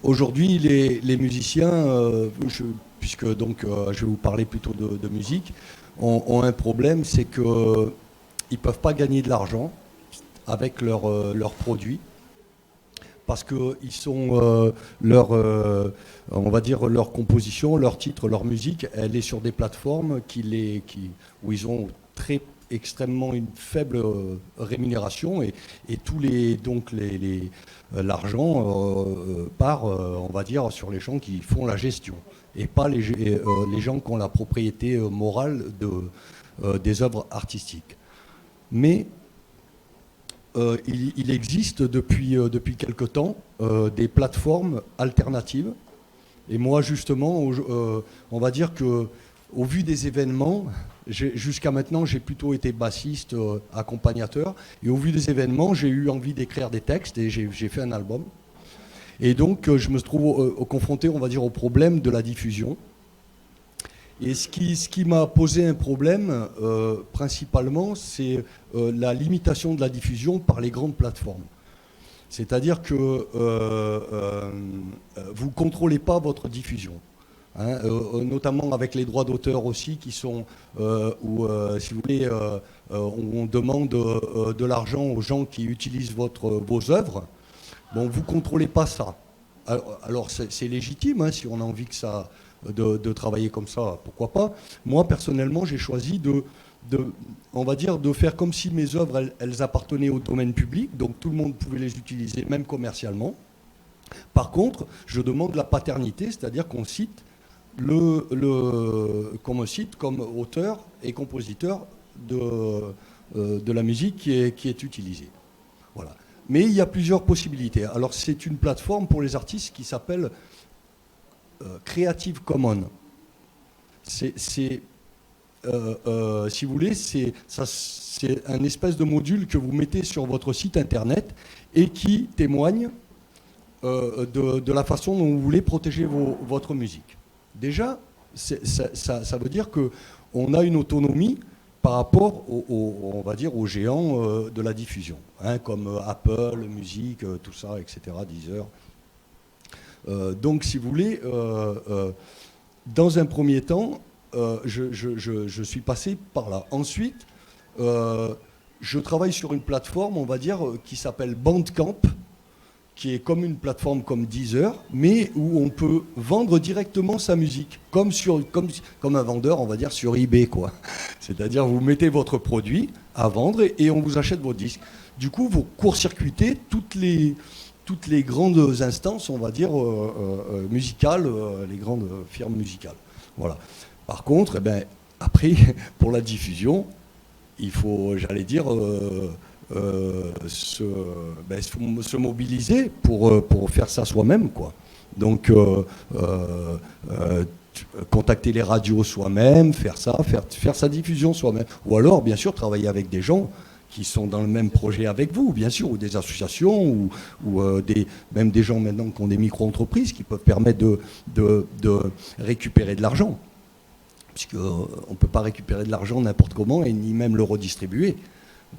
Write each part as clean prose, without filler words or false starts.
Aujourd'hui, les musiciens, puisque donc je vais vous parler plutôt de musique, ont un problème, c'est qu'ils ne peuvent pas gagner de l'argent avec leurs produits parce que ils sont on va dire leur composition, leur titre, leur musique, elle est sur des plateformes où ils ont extrêmement une faible rémunération et l'argent part, on va dire, sur les gens qui font la gestion et pas les gens qui ont la propriété morale des œuvres artistiques. Mais il existe depuis quelque temps des plateformes alternatives. Et moi, justement, on va dire que au vu des événements, jusqu'à maintenant, j'ai plutôt été bassiste, accompagnateur. Et au vu des événements, j'ai eu envie d'écrire des textes et j'ai fait un album. Et donc, je me trouve confronté, on va dire, au problème de la diffusion. Et ce qui m'a posé un problème, principalement, c'est la limitation de la diffusion par les grandes plateformes. C'est-à-dire que vous ne contrôlez pas votre diffusion. Hein, notamment avec les droits d'auteur aussi, qui sont, si vous voulez, on demande de l'argent aux gens qui utilisent vos œuvres. Bon, vous ne contrôlez pas ça. Alors c'est légitime, hein, si on a envie de travailler comme ça, pourquoi pas. Moi, personnellement, j'ai choisi on va dire, de faire comme si mes œuvres, elles appartenaient au domaine public, donc tout le monde pouvait les utiliser, même commercialement. Par contre, je demande la paternité, c'est-à-dire qu'on cite qu'on me cite comme auteur et compositeur de la musique qui est utilisée. Voilà. Mais il y a plusieurs possibilités. Alors, c'est une plateforme pour les artistes qui s'appelle Creative Commons. Si vous voulez, c'est un espèce de module que vous mettez sur votre site internet et qui témoigne de la façon dont vous voulez protéger votre musique. Déjà, ça veut dire qu'on a une autonomie par rapport on va dire, aux géants de la diffusion, hein, comme Apple, Music, tout ça, etc., Deezer. Donc, si vous voulez, dans un premier temps, je suis passé par là. Ensuite, je travaille sur une plateforme, on va dire, qui s'appelle Bandcamp, qui est comme une plateforme comme Deezer, mais où on peut vendre directement sa musique, comme un vendeur, on va dire, sur eBay, quoi. C'est-à-dire, vous mettez votre produit à vendre et on vous achète vos disques. Du coup, vous court-circuitez toutes les grandes instances, on va dire, musicales, les grandes firmes musicales. Voilà. Par contre, après, pour la diffusion, il faut, j'allais dire, se mobiliser pour faire ça soi-même, quoi. Donc, contacter les radios soi-même, faire sa diffusion soi-même. Ou alors, bien sûr, travailler avec des gens qui sont dans le même projet avec vous, bien sûr, ou des associations, ou même des gens maintenant qui ont des micro-entreprises qui peuvent permettre de récupérer de l'argent. Puisqu'on ne peut pas récupérer de l'argent n'importe comment et ni même le redistribuer.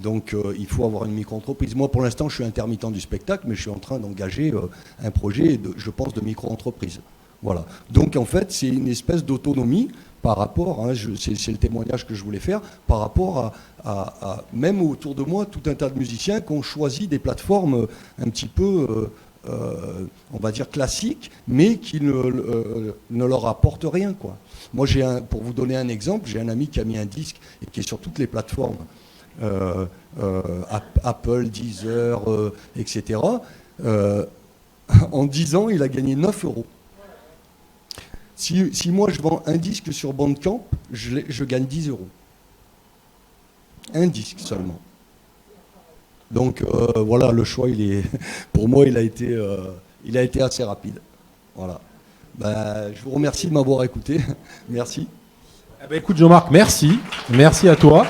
Donc il faut avoir une micro-entreprise. Moi, pour l'instant, je suis intermittent du spectacle, mais je suis en train d'engager un projet, je pense, de micro-entreprise. Voilà. Donc en fait, c'est une espèce d'autonomie par rapport, hein, c'est le témoignage que je voulais faire, par rapport à même autour de moi, tout un tas de musiciens qui ont choisi des plateformes un petit peu, on va dire, classiques, mais qui ne leur apportent rien, quoi. Moi, pour vous donner un exemple, j'ai un ami qui a mis un disque et qui est sur toutes les plateformes, Apple, Deezer, etc. En 10 ans, il a gagné 9 euros. Si moi, je vends un disque sur Bandcamp, je gagne 10 euros. Un disque seulement. Donc, voilà, le choix, pour moi, il a été assez rapide. Voilà. Je vous remercie de m'avoir écouté. Merci. Écoute Jean-Marc, merci. Merci à toi.